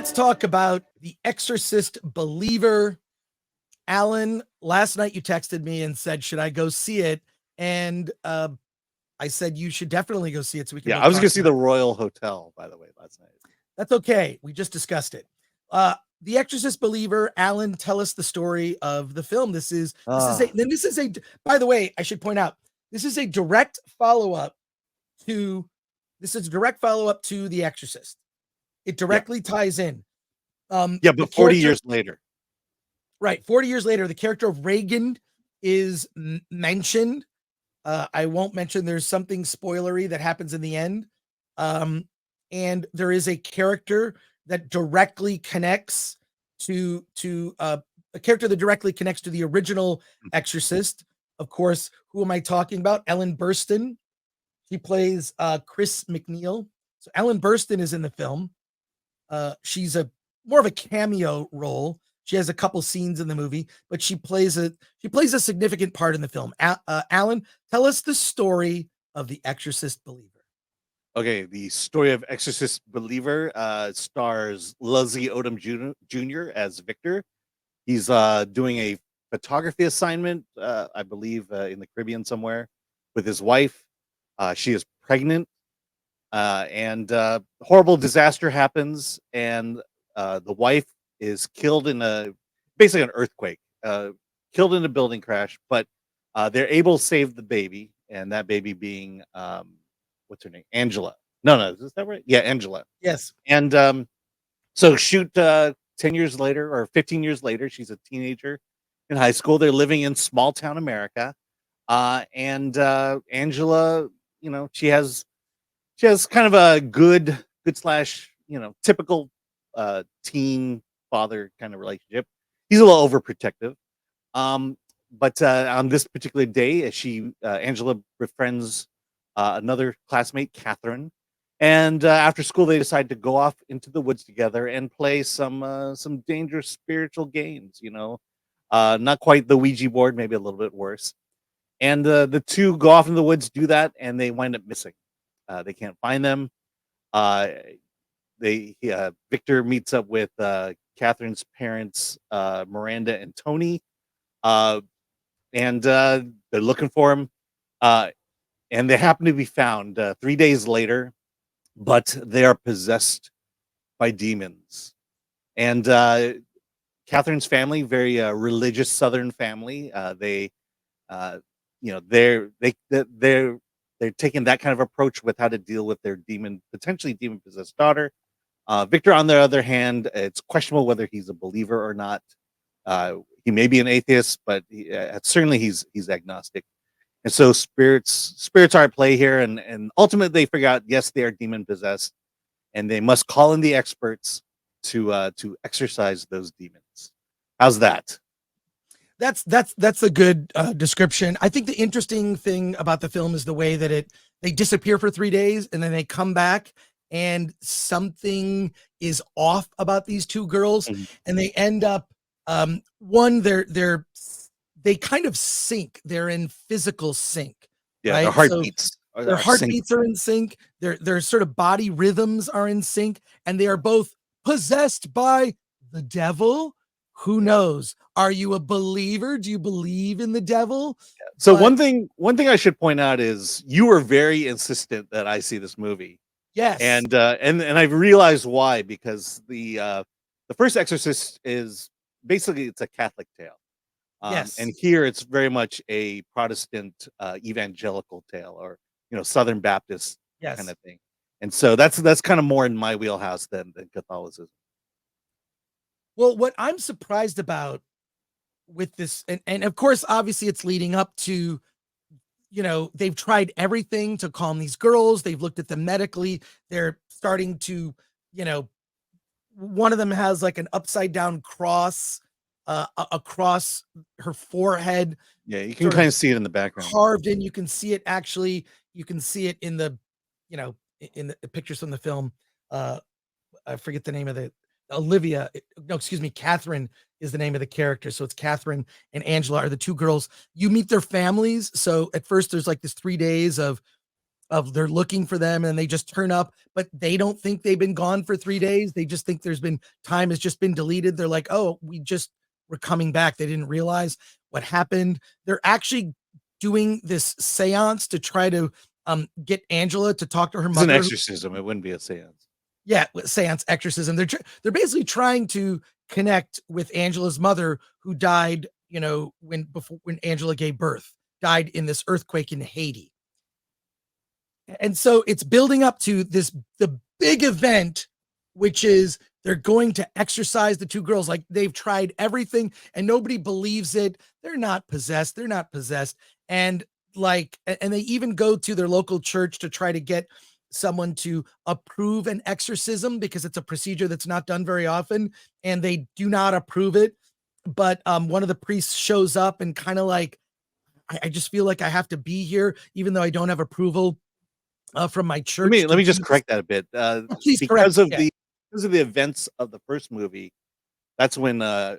Let's talk about The Exorcist Believer. Alan, last night you texted me and said, should I go see it? And I said, you should definitely go see it so we can Yeah, both I was talk going to see about the it. Royal Hotel, by the way, last night. That's okay. We just discussed it. The Exorcist Believer. Alan, tell us the story of the film. This is a. By the way, I should point out this is a direct follow-up to. This is a direct follow-up to The Exorcist. It directly ties in. But 40 years later. Right, 40 years later, the character of Reagan is mentioned. I won't mention. There's something spoilery that happens in the end. And there is a character that directly connects to a character that directly connects to the original Exorcist. Of course, who am I talking about? Ellen Burstyn. She plays Chris McNeil. So Ellen Burstyn is in the film. She's a more of a cameo role. She has a couple scenes in the movie, but she plays a significant part in the film. Alan, tell us the story of The Exorcist Believer. Okay, the story of Exorcist Believer stars Leslie Odom Jr. as Victor. He's doing a photography assignment, I believe, in the Caribbean somewhere with his wife. She is pregnant, and horrible disaster happens, and the wife is killed in basically an earthquake, killed in a building crash, but they're able to save the baby, and that baby being what's her name? Angela. No, is that right? Yeah, Angela. Yes. And so shoot 10 years later or 15 years later, she's a teenager in high school. They're living in small town America. And Angela, she has kind of a good slash, typical teen father kind of relationship. He's a little overprotective. But on this particular day, Angela befriends another classmate, Catherine, and after school they decide to go off into the woods together and play some dangerous spiritual games. Not quite the Ouija board, maybe a little bit worse. And the two go off in the woods, do that, and they wind up missing. They can't find them. Victor meets up with Catherine's parents, Miranda and Tony, and they're looking for him. And they happen to be found 3 days later, but they are possessed by demons. And Catherine's family, very religious Southern family, they're taking that kind of approach with how to deal with their potentially demon possessed daughter. Victor, on the other hand, it's questionable whether he's a believer or not. He may be an atheist, but certainly he's agnostic. And so spirits are at play here, and ultimately they figure out, yes, they are demon possessed, and they must call in the experts to exorcise those demons. How's that? That's a good description. I think the interesting thing about the film is the way that they disappear for 3 days and then they come back and something is off about these two girls, and they end up they kind of sync. They're in physical sync. Yeah, right? Their heartbeats. Their heartbeats are in sync. Their sort of body rhythms are in sync, and they are both possessed by the devil. Who knows? Are you a believer? Do you believe in the devil? So one thing I should point out is you were very insistent that I see this movie. Yes. And I've realized why, because the first Exorcist is basically, it's a Catholic tale. Yes. And here it's very much a Protestant evangelical tale, or Southern Baptist kind of thing. And so that's kind of more in my wheelhouse than Catholicism. Well, what I'm surprised about with this, and of course, obviously it's leading up to, they've tried everything to calm these girls. They've looked at them medically. They're starting to, one of them has like an upside down cross across her forehead. Yeah, you can kind of see it in the background. Carved in. You can see it actually. You can see it in the, in the pictures from the film. I forget the name of Catherine is the name of the character. So it's Catherine and Angela are the two girls. You meet their families. So at first there's like this 3 days of of they're looking for them and they just turn up, but they don't think they've been gone for 3 days. They just think there's been time has just been deleted. They're like, oh, we're coming back. They didn't realize what happened. They're actually doing this seance to try to get Angela to talk to her It's mother. an exorcism. It wouldn't be a seance. Yeah, seance exorcism. They're basically trying to connect with Angela's mother, who died, when Angela gave birth, died in this earthquake in Haiti. And so it's building up to the big event, which is they're going to exorcise the two girls. Like, they've tried everything and nobody believes it. They're not possessed. And they even go to their local church to try to get someone to approve an exorcism, because it's a procedure that's not done very often, and they do not approve it. But one of the priests shows up and kind of like, I just feel like I have to be here, even though I don't have approval from my church. Let me just correct that a bit. Please Because correct. of the events of the first movie, that's when Ellen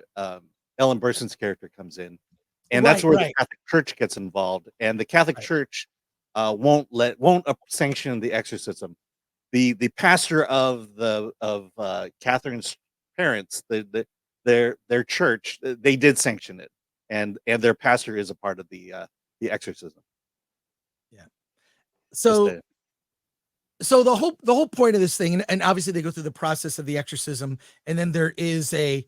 Burstyn's character comes in, and that's where the Catholic Church gets involved, and the Catholic Church won't sanction the exorcism. The pastor of Catherine's parents, their church, they did sanction it, and their pastor is a part of the exorcism. Yeah. So the whole point of this thing, and obviously they go through the process of the exorcism, and then there is a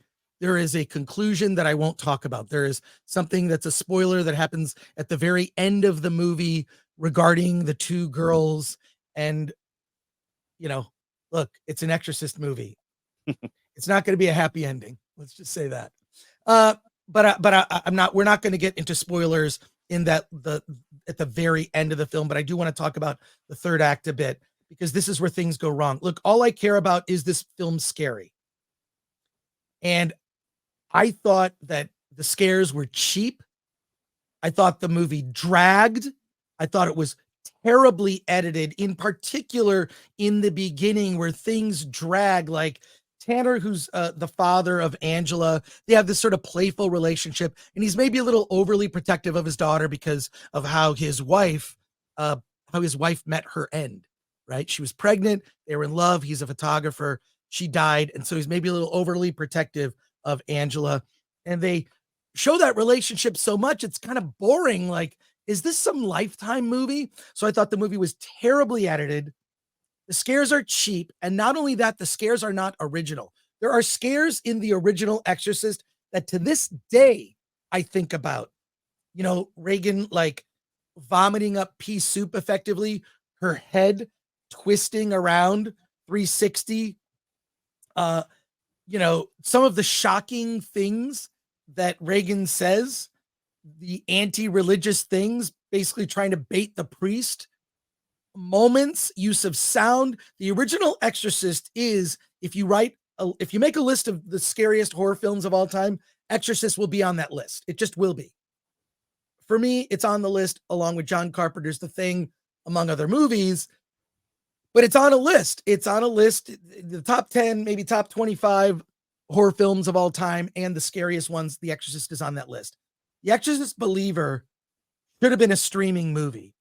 conclusion that I won't talk about. There is something that's a spoiler that happens at the very end of the movie regarding the two girls. And, look, it's an Exorcist movie. It's not going to be a happy ending. Let's just say that. We're not going to get into spoilers in that at the very end of the film, but I do want to talk about the third act a bit, because this is where things go wrong. Look, all I care about is this film scary. And I thought that the scares were cheap. I thought the movie dragged. I thought it was terribly edited, in particular in the beginning where things drag. Like Tanner, who's the father of Angela, they have this sort of playful relationship, and he's maybe a little overly protective of his daughter because of how his wife met her end, right? She was pregnant. They were in love. He's a photographer. She died. And so he's maybe a little overly protective of Angela. And they show that relationship so much, it's kind of boring. Like, is this some Lifetime movie? So I thought the movie was terribly edited. The scares are cheap. And not only that, the scares are not original. There are scares in the original Exorcist that to this day I think about. Reagan like vomiting up pea soup effectively, her head twisting around 360. Some of the shocking things that Reagan says, the anti-religious things, basically trying to bait the priest. Moments, use of sound. The original Exorcist is, if you make a list of the scariest horror films of all time, Exorcist will be on that list. It just will be. For me, it's on the list along with John Carpenter's The Thing, among other movies. But it's on a list. The top 10, maybe top 25 horror films of all time, and the scariest ones. The Exorcist is on that list. The Exorcist Believer should have been a streaming movie.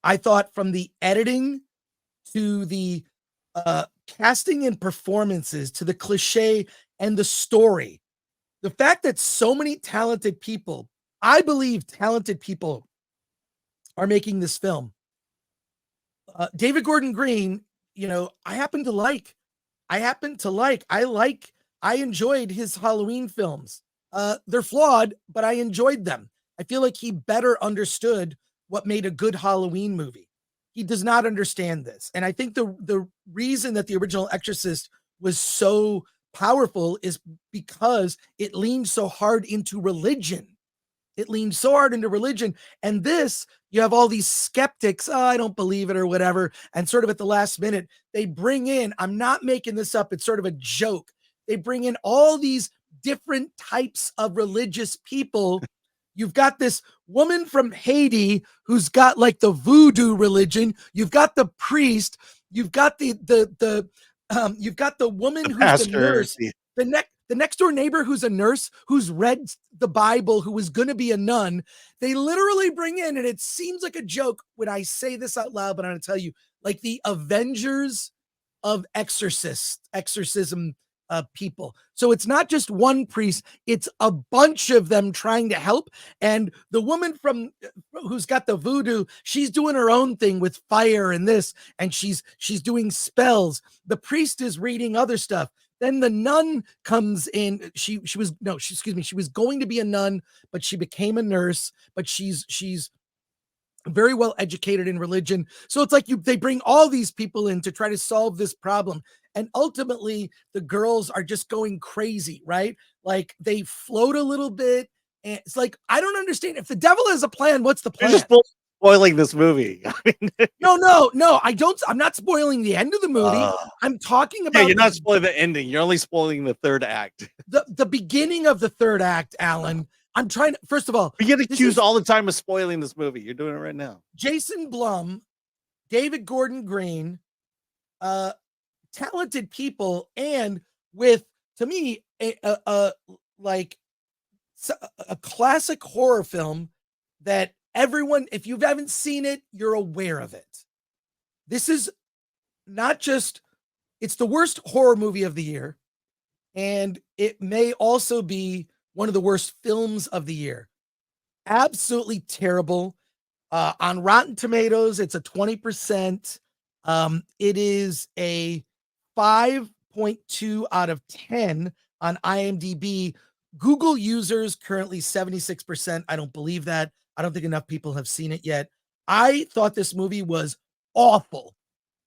I thought, from the editing to the casting and performances to the cliche and the story, the fact that so many talented people, I believe talented people, are making this film. David Gordon Green, I enjoyed his Halloween films. They're flawed, but I enjoyed them. I feel like he better understood what made a good Halloween movie. He does not understand this. And I think the reason that the original Exorcist was so powerful is because it leaned so hard into religion. And this, you have all these skeptics, I don't believe it or whatever. And sort of at the last minute, they bring in, I'm not making this up, it's sort of a joke. They bring in all these different types of religious people. You've got this woman from Haiti who's got like the voodoo religion. You've got the priest. You've got the woman who's pastor, the nurse. the next door neighbor who's a nurse, who's read the Bible, who was going to be a nun, they literally bring in, and it seems like a joke when I say this out loud, but I'm going to tell you, like the Avengers of exorcism people. So it's not just one priest, it's a bunch of them trying to help. And the woman from who's got the voodoo, she's doing her own thing with fire and this, and she's doing spells. The priest is reading other stuff. Then the nun comes in. She was going to be a nun, but she became a nurse, but she's very well educated in religion. So it's like they bring all these people in to try to solve this problem. And ultimately the girls are just going crazy, right? Like they float a little bit. And it's like, I don't understand. If the devil has a plan, what's the plan? You're just spoiling this movie. No. I'm not spoiling the end of the movie. I'm talking about. Yeah, you're not spoiling the ending. You're only spoiling the third act. The beginning of the third act, Alan. I'm trying to, first of all, we get accused all the time of spoiling this movie. You're doing it right now. Jason Blum, David Gordon Green, talented people, and with, to me, a classic horror film that everyone, if you haven't seen it, you're aware of it. This is not just, it's the worst horror movie of the year, and it may also be one of the worst films of the year. Absolutely terrible. On Rotten Tomatoes, it's a 20%. It is a 5.2 out of 10 on IMDb. Google users currently 76%. I don't believe that. I don't think enough people have seen it yet. I thought this movie was awful.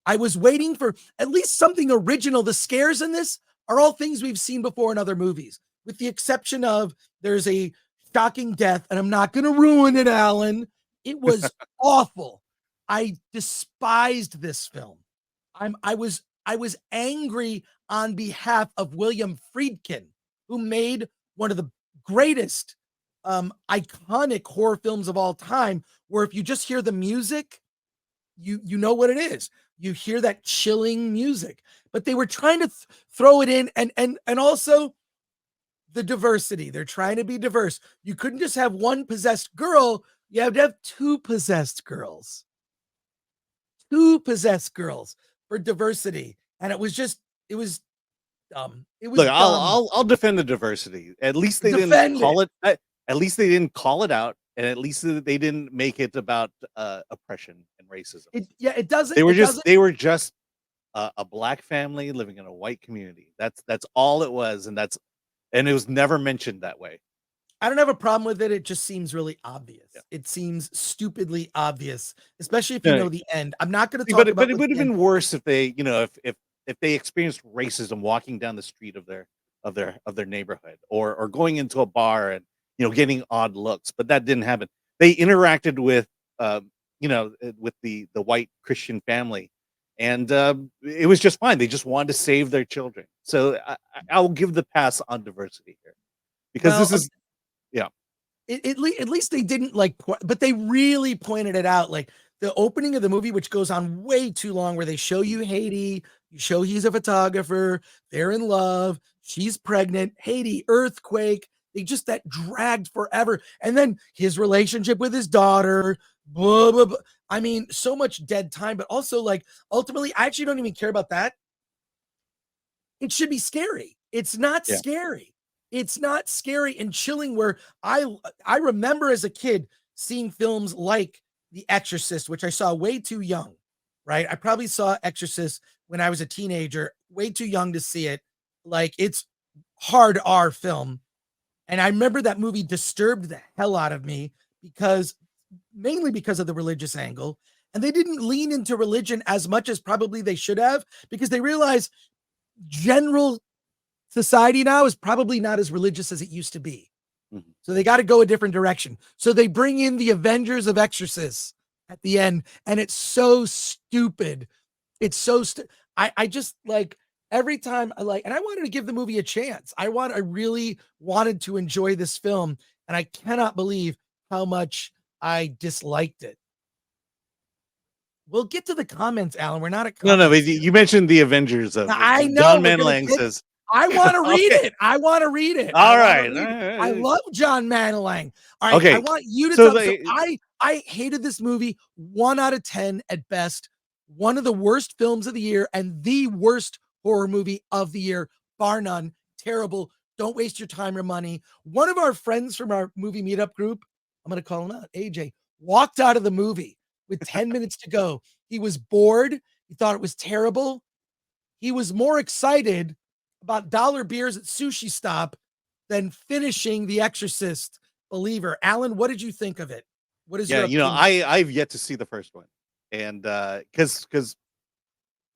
I was waiting for at least something original. The scares in this are all things we've seen before in other movies, with the exception of there's a shocking death, and I'm not going to ruin it, Alan. It was awful. I despised this film. I was angry on behalf of William Friedkin, who made one of the greatest iconic horror films of all time, where if you just hear the music, you know what it is. You hear that chilling music, but they were trying to throw it in, and also the diversity. They're trying to be diverse. You couldn't just have one possessed girl. You have to have two possessed girls. Two possessed girls for diversity. And it was dumb. It was Look, dumb. I'll defend the diversity. At least they didn't call it. At least they didn't call it out, and at least they didn't make it about oppression and racism. It doesn't. They were just a black family living in a white community. That's all it was, and it was never mentioned that way. I don't have a problem with it. It just seems really obvious. Yeah. It seems stupidly obvious, especially if you know the end. I'm not going to talk about. But it would have been worse if they, if they experienced racism walking down the street of their neighborhood, or going into a bar and getting odd looks. But that didn't happen. They interacted with with the white Christian family, and it was just fine. They just wanted to save their children. So I'll give the pass on diversity here, because this is. Yeah. At least they didn't but they really pointed it out. Like the opening of the movie, which goes on way too long, where they show you Haiti, you show he's a photographer, they're in love, she's pregnant, Haiti, earthquake. That dragged forever. And then his relationship with his daughter, blah, blah, blah. I mean, so much dead time, but also ultimately, I actually don't even care about that. It should be scary. It's not scary. It's not scary and chilling, where I remember as a kid seeing films like The Exorcist, which I saw way too young, right? I probably saw Exorcist when I was a teenager, way too young to see it. It's hard R film. And I remember that movie disturbed the hell out of me, mainly because of the religious angle. And they didn't lean into religion as much as probably they should have, because they realized general society now is probably not as religious as it used to be. Mm-hmm. So they got to go a different direction. So they bring in the Avengers of Exorcist at the end, and it's so stupid. It's so I just every time and I wanted to give the movie a chance. I really wanted to enjoy this film, and I cannot believe how much I disliked it. We'll get to the comments, Alan. We're not at No, but you mentioned the Avengers of. I know. John Manlang says I want to read Okay. it. I want to read it. All I want to right. read it. I love John Manalang. All right, I Okay. want you to So tell. So they, I hated this movie. 1 out of 10 at best. One of the worst films of the year and the worst horror movie of the year, bar none. Terrible. Don't waste your time or money. One of our friends from our movie meetup group, I'm going to call him out, AJ, walked out of the movie with 10 minutes to go. He was bored. He thought it was terrible. He was more excited about dollar beers at Sushi Stop than finishing The Exorcist Believer. Alan, what did you think of it? What is yeah, your opinion? I've yet to see the first one, and because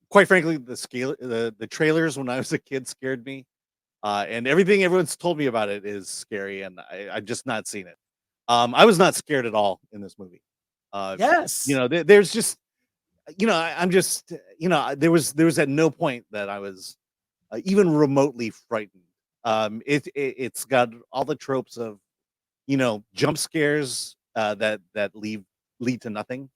quite frankly, the trailers when I was a kid scared me, and everything everyone's told me about it is scary, and I've just not seen it. I was not scared at all in this movie. Uh, Yes. there's just I'm just there was at no point that I was even remotely frightened. It's got all the tropes of jump scares that lead to nothing.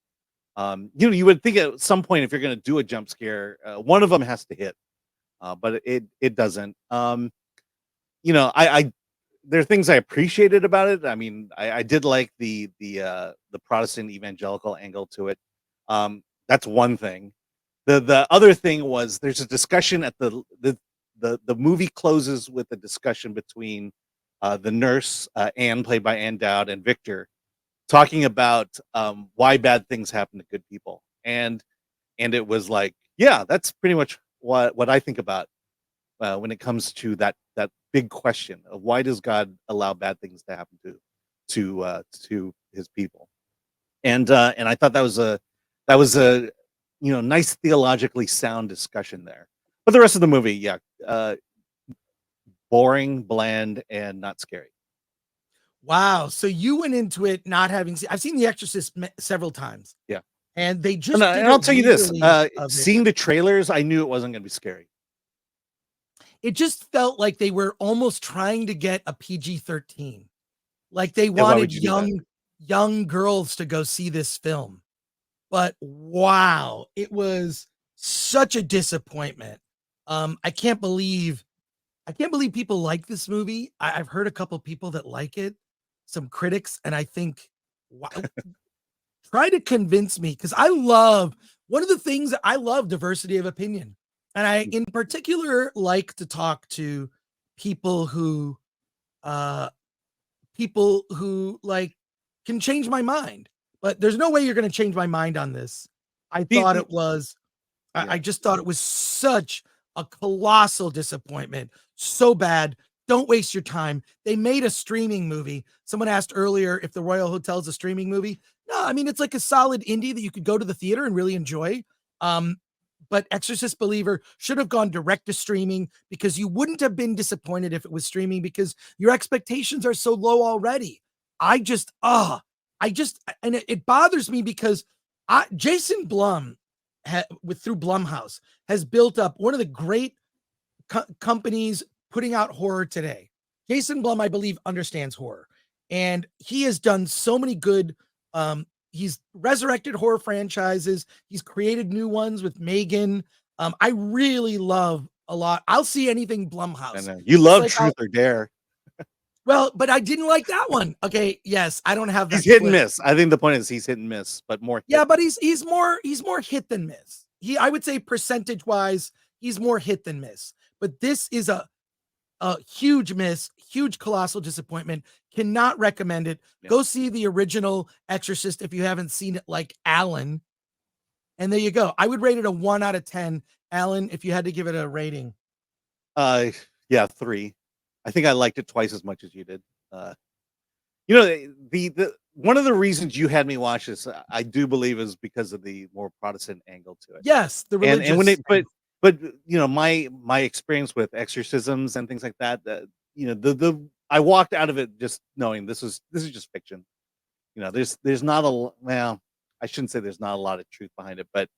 You would think at some point if you're going to do a jump scare, one of them has to hit, but it doesn't. I there are things I appreciated about it. I mean, I did like the Protestant evangelical angle to it. That's one thing. The other thing was there's a discussion at the movie closes with a discussion between the nurse Anne, played by Ann Dowd, and Victor, talking about why bad things happen to good people, and it was like, yeah, that's pretty much what I think about when it comes to that big question of why does God allow bad things to happen to his people, and I thought that was a nice theologically sound discussion there. But the rest of the movie, yeah, boring, bland, and not scary. Wow. So you went into it not having seen, I've seen The Exorcist several times, Yeah. and they And, just uh, did and a I'll tell you this: re-release of it. seeing the trailers, I knew it wasn't going to be scary. It just felt like they were almost trying to get a PG-13. Like they Yeah, why wanted would you do that? young girls to go see this film. But wow, it was such a disappointment. I can't believe people like this movie. I've heard a couple people that like it, some critics, and I think, wow, try to convince me because I love one of the things that I love diversity of opinion. And I, in particular, like to talk to people who, uh, like can change my mind. But there's no way you're going to change my mind on this. I The, thought the, it was I yeah, just thought it was such a colossal disappointment. So bad. Don't waste your time. They made a streaming movie. Someone asked earlier if the Royal Hotel is a streaming movie. No, I mean it's like a solid indie that you could go to the theater and really enjoy. Um, but Exorcist Believer should have gone direct to streaming because you wouldn't have been disappointed if it was streaming because your expectations are so low already. I just, and it bothers me because Jason Blum through Blumhouse has built up one of the great companies putting out horror today. Jason Blum, I believe, understands horror, and he has done so many good. He's resurrected horror franchises. He's created new ones with Megan. I really love a lot. I'll see anything I Blumhouse, know you just love like I'll. Truth or Dare. Well, but I didn't like that one. Okay, yes, I don't have He's that hit and clip. miss. I think the point is he's hit and miss, but more hit. Yeah, but he's more hit than miss. I would say percentage wise, he's more hit than miss. But this is a huge miss, huge colossal disappointment. Cannot recommend it. Yeah. Go see the original Exorcist if you haven't seen it, like Alan. And there you go. I would rate it a 1 out of 10. Alan, if you had to give it a rating. Uh, yeah, 3. I think I liked it twice as much as you did. Uh, the one of the reasons you had me watch this, I do believe, is because of the more Protestant angle to it. Yes, the And when religious it, but my experience with exorcisms and things like that, the I walked out of it just knowing this is just fiction. There's not well, I shouldn't say there's not a lot of truth behind it, but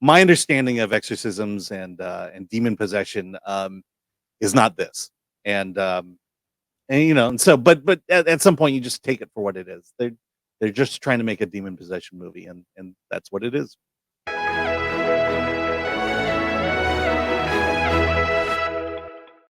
my understanding of exorcisms and demon possession is not this. And so but at some point you just take it for what it is. They're just trying to make a demon possession movie, and that's what it is.